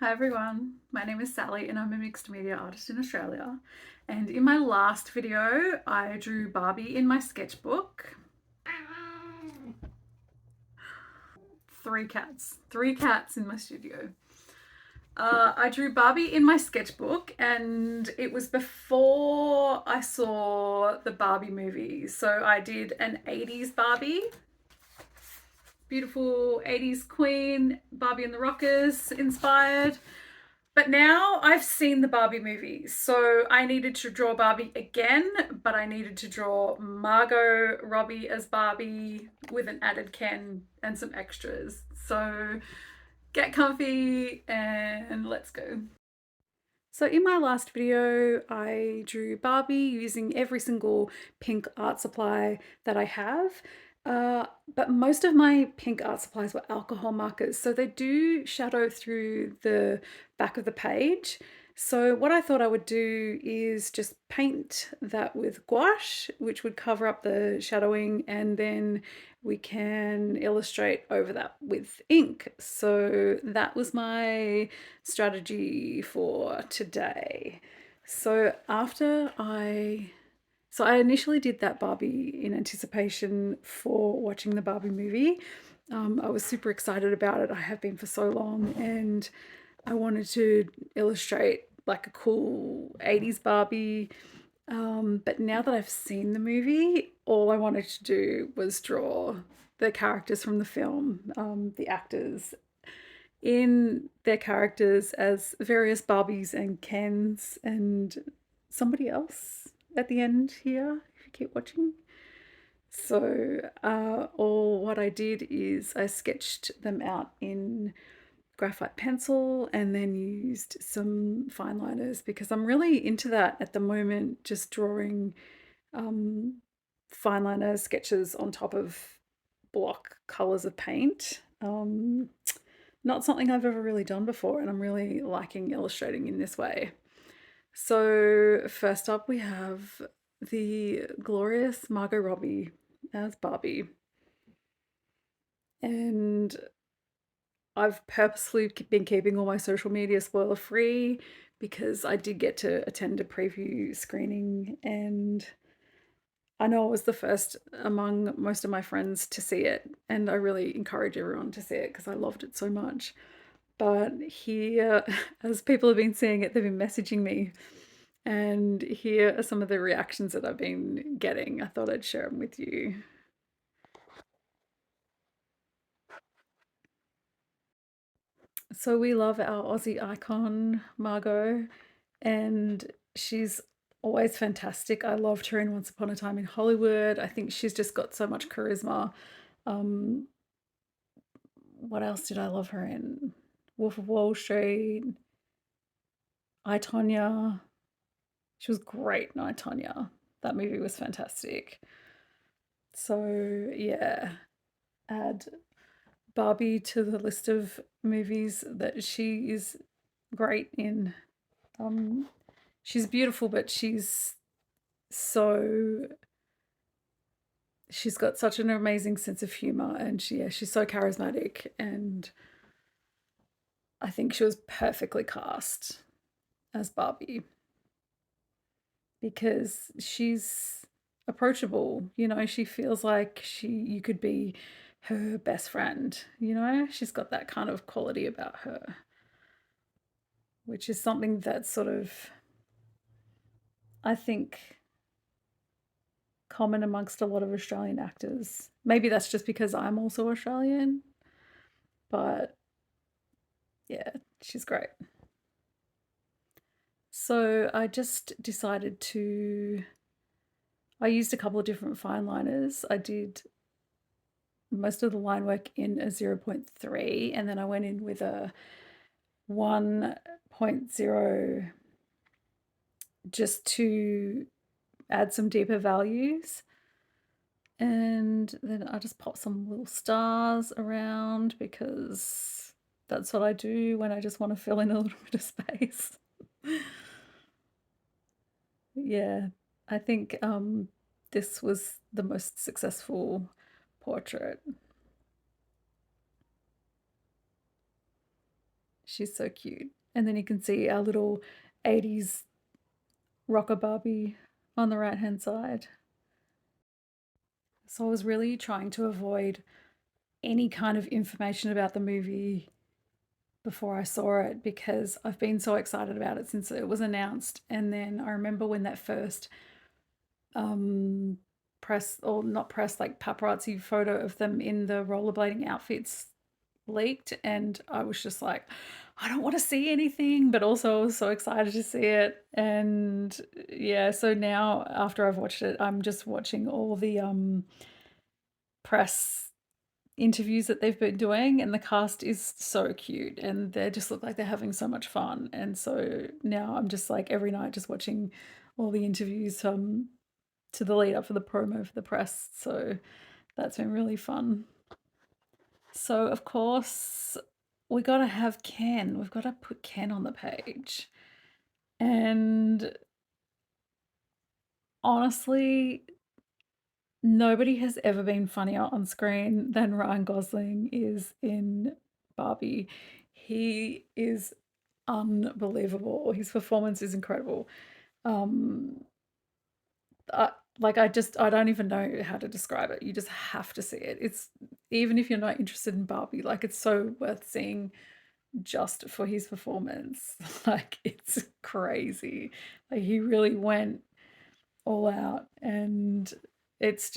Hi everyone, my name is Sally and I'm a mixed media artist in Australia. And in my last video, I drew Barbie in my sketchbook. Three cats in my studio. I drew Barbie in my sketchbook, and it was before I saw the Barbie movie. So I did an 80s Barbie, beautiful 80s queen, Barbie and the Rockers inspired. But now I've seen the Barbie movie, so I needed to draw Barbie again, but I needed to draw Margot Robbie as Barbie with an added Ken and some extras. So get comfy and let's go. So in my last video, I drew Barbie using every single pink art supply that I have. But most of my pink art supplies were alcohol markers, so they do shadow through the back of the page. So what I thought I would do is just paint that with gouache, which would cover up the shadowing, and then we can illustrate over that with ink. So that was my strategy for today. So I initially did that Barbie in anticipation for watching the Barbie movie. I was super excited about it. I have been for so long, and I wanted to illustrate like a cool 80s Barbie. But now that I've seen the movie, all I wanted to do was draw the characters from the film, the actors in their characters as various Barbies and Kens and somebody else at the end here, if you keep watching. So, all what I did is I sketched them out in graphite pencil and then used some fine liners because I'm really into that at the moment, just drawing um, fine liner sketches on top of block colors of paint. Not something I've ever really done before, and I'm really liking illustrating in this way. So, first up, we have the glorious Margot Robbie as Barbie. And I've purposely been keeping all my social media spoiler free because I did get to attend a preview screening, and I know I was the first among most of my friends to see it, and I really encourage everyone to see it because I loved it so much. But here, as people have been seeing it, they've been messaging me, and here are some of the reactions that I've been getting. I thought I'd share them with you. So we love our Aussie icon, Margot, and she's always fantastic. I loved her in Once Upon a Time in Hollywood. I think she's just got so much charisma. Um, what else did I love her in? Wolf of Wall Street, I, Tonya. She was great in I, Tonya. That movie was fantastic. So, yeah, add Barbie to the list of movies that she is great in. Um, she's beautiful, but so she's got such an amazing sense of humor, and she's so charismatic, and I think she was perfectly cast as Barbie because she's approachable. She feels like you could be her best friend. She's got that kind of quality about her, which is something that's sort of, I think, common amongst a lot of Australian actors. Maybe that's just because I'm also Australian, but yeah, she's great. So I just decided I used a couple of different fine liners. I did most of the line work in a 0.3, and then I went in with a 1.0 just to add some deeper values. And then I just pop some little stars around because that's what I do when I just want to fill in a little bit of space. Yeah, I think this was the most successful portrait. She's so cute. And then you can see our little 80s rocker Barbie on the right hand side. So I was really trying to avoid any kind of information about the movie before I saw it because I've been so excited about it since it was announced. And then I remember when that first um, press, or not press, like paparazzi photo of them in the rollerblading outfits leaked, and I was just like, I don't want to see anything, but also I was so excited to see it. And yeah, so now after I've watched it, I'm just watching all the press interviews that they've been doing, and the cast is so cute and they just look like they're having so much fun. And so now I'm just like every night just watching all the interviews to the lead up for the promo for the press. So that's been really fun. So of course we got to have Ken. We've got to put Ken on the page. And honestly, nobody has ever been funnier on screen than Ryan Gosling is in Barbie. He is unbelievable. His performance is incredible. Um, I, I don't even know how to describe it. You just have to see it. It's even if you're not interested in Barbie, like it's so worth seeing just for his performance. Like it's crazy. Like he really went all out, and it's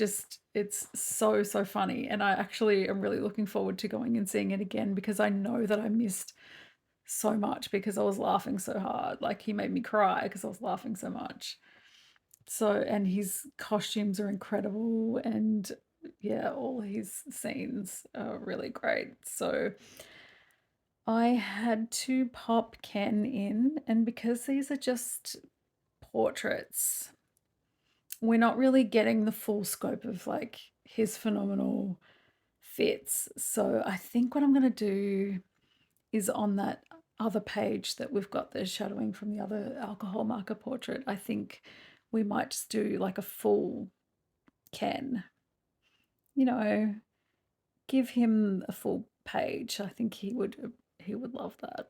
so funny. And I actually am really looking forward to going and seeing it again because I know that I missed so much because I was laughing so hard. Like he made me cry because I was laughing so much. So, and his costumes are incredible, and yeah, all his scenes are really great. So I had to pop Ken in, and because these are just portraits, we're not really getting the full scope of like his phenomenal fits. So I think what I'm going to do is on that other page that we've got the shadowing from the other alcohol marker portrait, I think we might just do like a full Ken, you know, give him a full page. I think he would love that.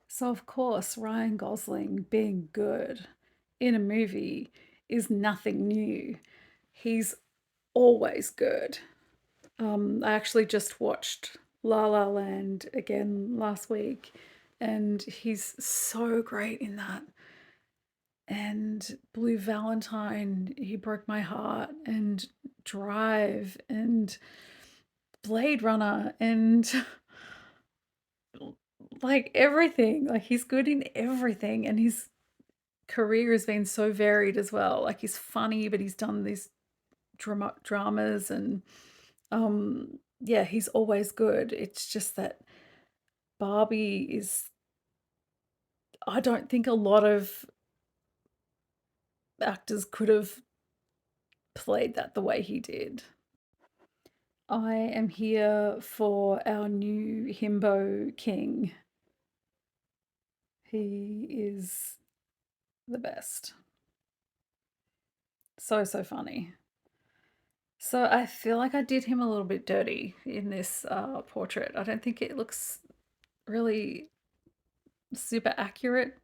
So of course, Ryan Gosling being good in a movie is nothing new. He's always good. I actually just watched La La Land again last week, and he's so great in that. And Blue Valentine, he broke my heart, and Drive, and Blade Runner, and like everything. Like he's good in everything, and his career has been so varied as well. Like he's funny, but he's done these dramas, and yeah, he's always good. It's just that Barbie is, I don't think a lot of actors could have played that the way he did. I am here for our new himbo king. He is the best. So funny. So I feel like I did him a little bit dirty in this portrait. I don't think it looks really super accurate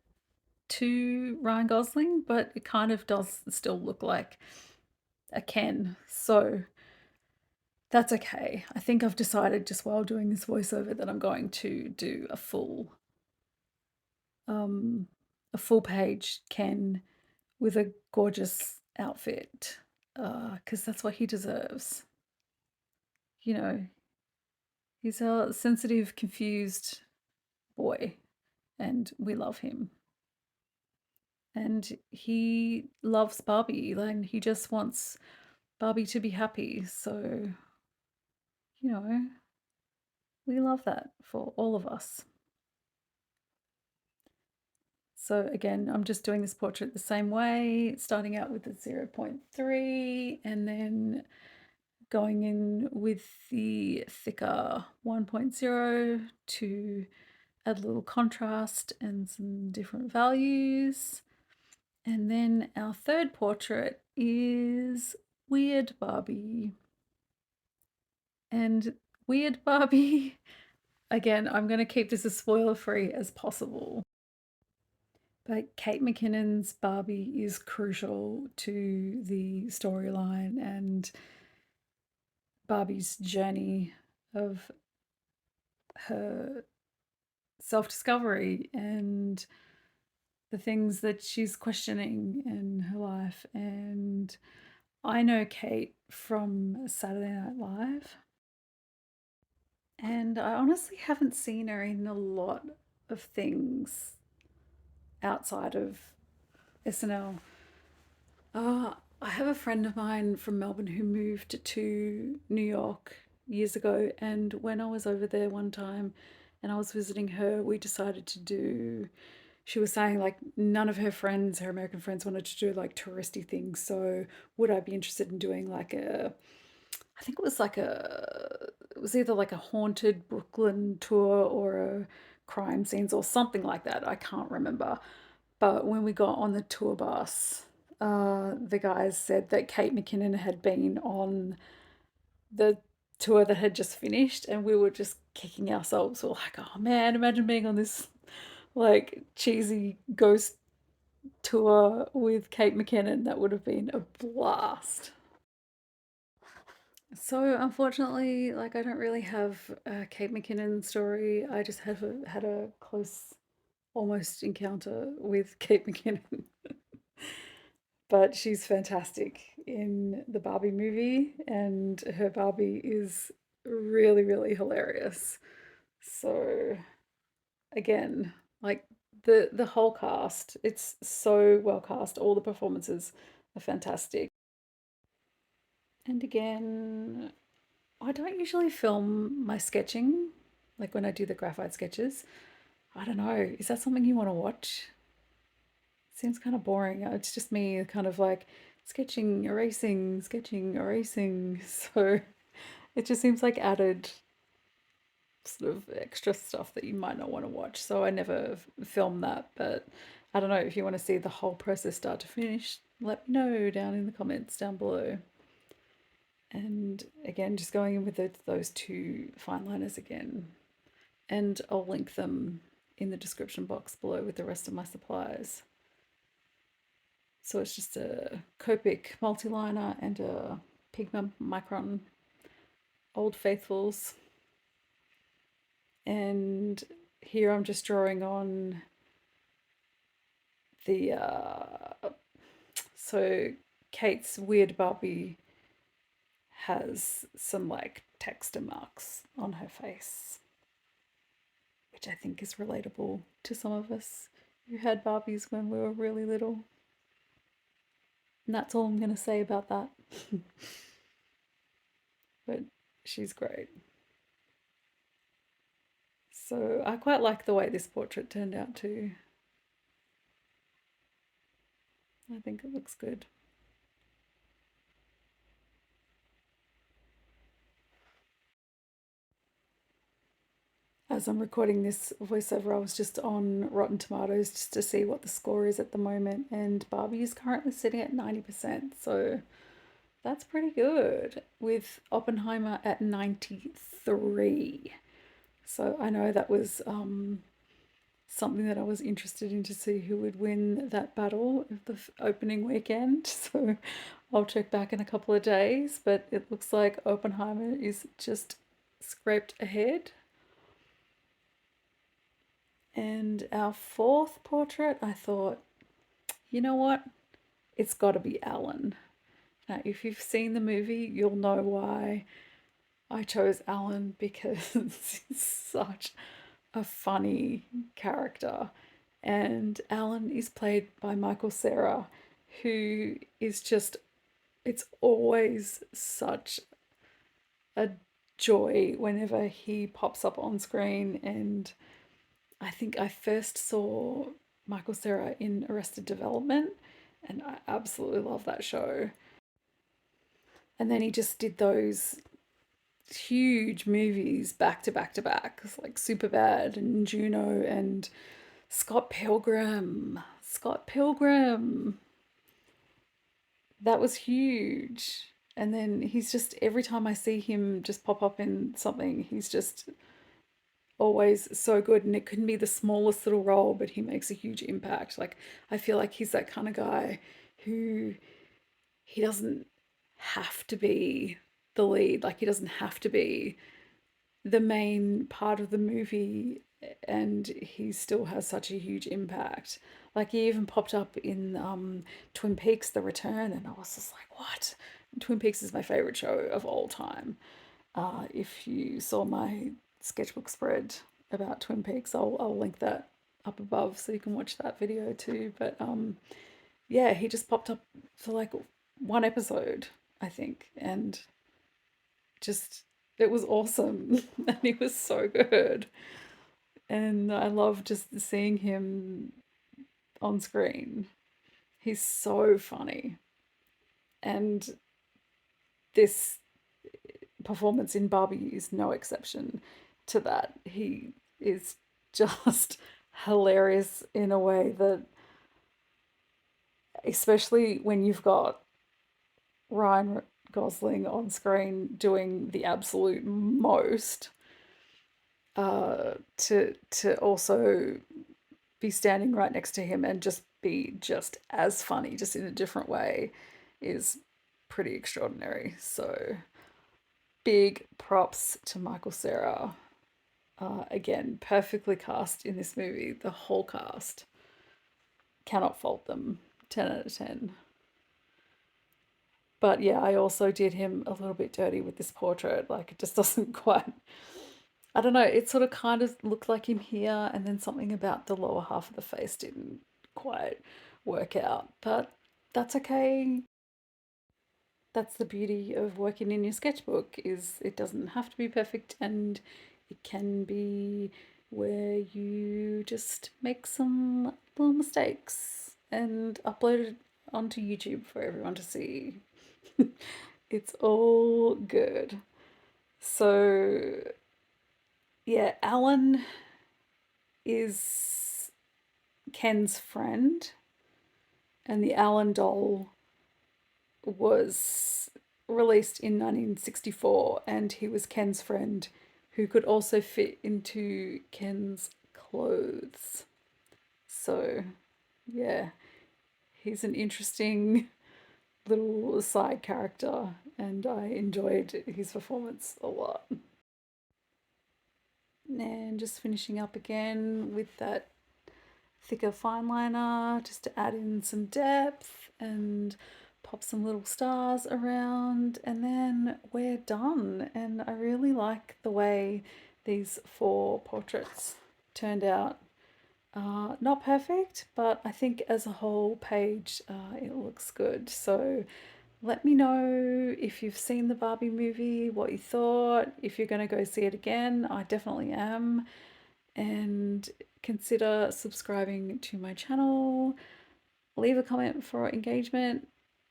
to Ryan Gosling, but it kind of does still look like a Ken. So that's okay. I think I've decided just while doing this voiceover that I'm going to do um, a full page Ken with a gorgeous outfit, because that's what he deserves. You know, he's a sensitive, confused boy, and we love him. And he loves Barbie, and he just wants Barbie to be happy. So, you know, we love that for all of us. So again, I'm just doing this portrait the same way, starting out with the 0.3 and then going in with the thicker 1.0 to add a little contrast and some different values. And then our third portrait is Weird Barbie. And Weird Barbie, Again, I'm going to keep this as spoiler free as possible. But Kate McKinnon's Barbie is crucial to the storyline and Barbie's journey of her self discovery and the things that she's questioning in her life. And I know Kate from Saturday Night Live, and I honestly haven't seen her in a lot of things outside of SNL. I have a friend of mine from Melbourne who moved to New York years ago, and when I was over there one time and I was visiting her, we decided to do. She was saying like none of her friends, her American friends, wanted to do like touristy things. So would I be interested in doing like a? I think it was like a. It was either like a haunted Brooklyn tour or a crime scenes or something like that. I can't remember. But when we got on the tour bus, the guys said that Kate McKinnon had been on the tour that had just finished, and we were just kicking ourselves. We are like, oh man, imagine being on this like cheesy ghost tour with Kate McKinnon. That would have been a blast. So unfortunately, like I don't really have a Kate McKinnon story. I just had a close, almost encounter with Kate McKinnon. But she's fantastic in the Barbie movie, and her Barbie is really, really hilarious. So again, like the whole cast, it's so well cast. All the performances are fantastic. And again, I don't usually film my sketching, like when I do the graphite sketches. I don't know. Is that something you want to watch? Seems kind of boring. It's just me kind of like sketching, erasing, sketching, erasing. So it just seems like added sort of extra stuff that you might not want to watch. So I never film that. But I don't know if you want to see the whole process start to finish, let me know down in the comments down below. And again, just going in with those two fine liners again. And I'll link them in the description box below with the rest of my supplies. So it's just a Copic multi-liner and a Pigment Micron Old Faithfuls. And here I'm just drawing on the, so Kate's weird Barbie has some like texture marks on her face, which I think is relatable to some of us who had Barbies when we were really little. And that's all I'm going to say about that. But she's great. So I quite like the way this portrait turned out too. I think it looks good. As I'm recording this voiceover, I was just on Rotten Tomatoes just to see what the score is at the moment, and Barbie is currently sitting at 90%, so that's pretty good, with Oppenheimer at 93. So I know that was something that I was interested in to see who would win that battle of the opening weekend. So I'll check back in a couple of days, but it looks like Oppenheimer is just scraped ahead. And our fourth portrait, I thought, you know what? It's got to be Alan. Now, if you've seen the movie, you'll know why I chose Alan, because he's such a funny character. And Alan is played by Michael Cera, who is just, it's always such a joy whenever he pops up on screen. And I think I first saw Michael Cera in Arrested Development, and I absolutely love that show. And then he just did those huge movies back to back to back, like Superbad and Juno and Scott Pilgrim. Scott Pilgrim. That was huge. And then he's just, every time I see him just pop up in something, he's just always so good, and it can be the smallest little role, but he makes a huge impact. Like, I feel like he's that kind of guy who he doesn't have to be the lead, like he doesn't have to be the main part of the movie, and he still has such a huge impact. Like, he even popped up in Twin Peaks: The Return, and I was just like, what? Twin Peaks is my favorite show of all time. If you saw my sketchbook spread about Twin Peaks, I'll link that up above so you can watch that video too. But yeah, he just popped up for like one episode, I think, and just it was awesome. And he was so good. And I love just seeing him on screen. He's so funny. And this performance in Barbie is no exception to that. He is just hilarious in a way that, especially when you've got Ryan Gosling on screen doing the absolute most, to also be standing right next to him and just be just as funny, just in a different way, is pretty extraordinary. So big props to Michael Cera. Again, perfectly cast in this movie. The whole cast. Cannot fault them. 10 out of 10. But yeah, I also did him a little bit dirty with this portrait. Like, it just doesn't quite. I don't know. It sort of kind of looked like him here, and then something about the lower half of the face didn't quite work out. But that's okay. That's the beauty of working in your sketchbook, is it doesn't have to be perfect, and it can be where you just make some little mistakes and upload it onto YouTube for everyone to see. It's all good. So yeah, Alan is Ken's friend, and the Alan doll was released in 1964, and he was Ken's friend who could also fit into Ken's clothes. So, yeah, he's an interesting little side character, and I enjoyed his performance a lot. And just finishing up again with that thicker fine liner just to add in some depth and pop some little stars around, and then we're done. And I really like the way these four portraits turned out. Not perfect, but I think as a whole page it looks good. So let me know if you've seen the Barbie movie, what you thought, if you're going to go see it again. I definitely am. And consider subscribing to my channel. Leave a comment for engagement.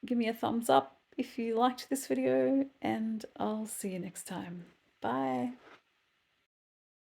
Give me a thumbs up if you liked this video, and I'll see you next time. Bye.